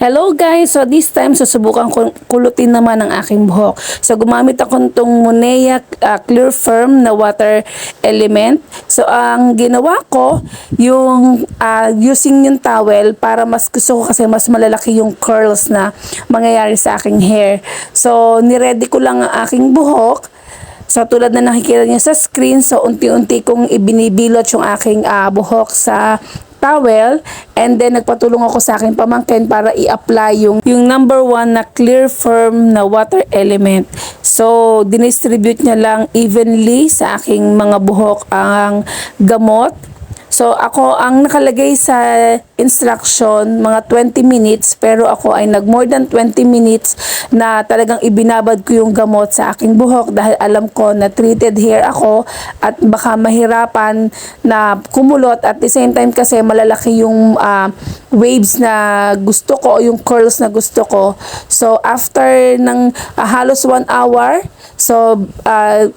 Hello guys! So this time susubukan ko kulutin naman ang aking buhok. So gumamit ako nitong Monea Clear Firm na water element. So ang ginawa ko yung using yung towel para mas gusto ko kasi mas malalaki yung curls na mangyayari sa aking hair. So niready ko lang ang aking buhok. So tulad na nakikita niyo sa screen, so unti-unti kong ibinibilot yung aking buhok sa towel, and then nagpatulong ako sa aking pamangkin para i-apply yung number 1 na Clear Firm na water element. So dinistribute niya lang evenly sa aking mga buhok ang gamot. So ako ang nakalagay sa instruction mga 20 minutes, pero ako ay nag more than 20 minutes na talagang ibinabad ko yung gamot sa aking buhok dahil alam ko na treated hair ako at baka mahirapan na kumulot, at the same time kasi malalaki yung waves na gusto ko o yung curls na gusto ko. So after ng halos 1 hour, so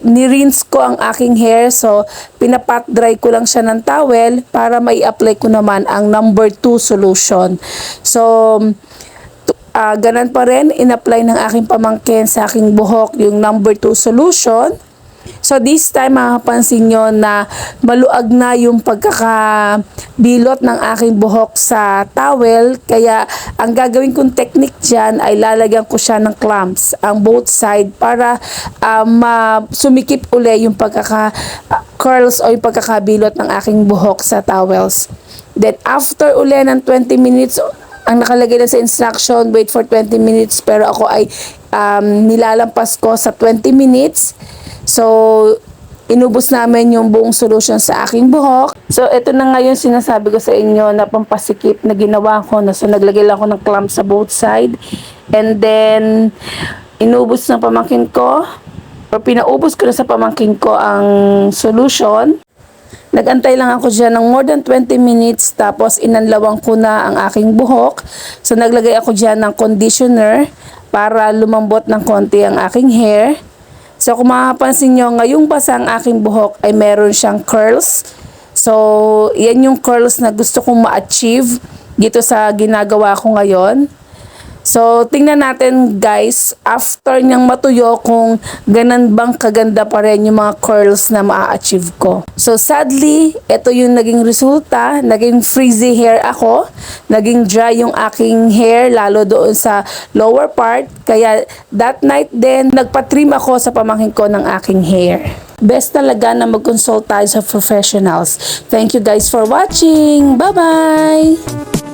ni-rinse ko ang aking hair. So pinapat dry ko lang siya ng towel para mai-apply ko naman ang number 2 solution. So ganun pa rin, in-apply ng aking pamangkin sa aking buhok yung number 2 solution. So this time makapansin nyo na maluag na yung pagkakabilot ng aking buhok sa towel. Kaya ang gagawin kong technique dyan ay lalagyan ko siya ng clamps ang both side para sumikip uli yung curls o yung pagkakabilot ng aking buhok sa towels. Then after uli ng 20 minutes, ang nakalagay na sa instruction, wait for 20 minutes, pero ako ay nilalampas ko sa 20 minutes. So inubos namin yung buong solution sa aking buhok. So ito na ngayon sinasabi ko sa inyo na pampasikip na ginawa ko. So naglagay lang ako ng clamp sa both side, and then inubos ng pamangkin ko, or pinaubos ko na sa pamangkin ko ang solution. Nagantay lang ako dyan ng more than 20 minutes, tapos inanlawang ko na ang aking buhok. So naglagay ako dyan ng conditioner para lumambot ng konti ang aking hair. So kung makapansin nyo, ngayong basa ang aking buhok ay meron siyang curls. So yan yung curls na gusto kong ma-achieve dito sa ginagawa ko ngayon. So tingnan natin guys, after niyang matuyo, kung ganun bang kaganda pa rin yung mga curls na ma-achieve ko. So sadly, ito yung naging resulta. Naging frizzy hair ako. Naging dry yung aking hair, lalo doon sa lower part. Kaya that night din, nagpa-trim ako sa pamangkin ko ng aking hair. Best talaga na mag-consult tayo sa professionals. Thank you guys for watching. Bye-bye!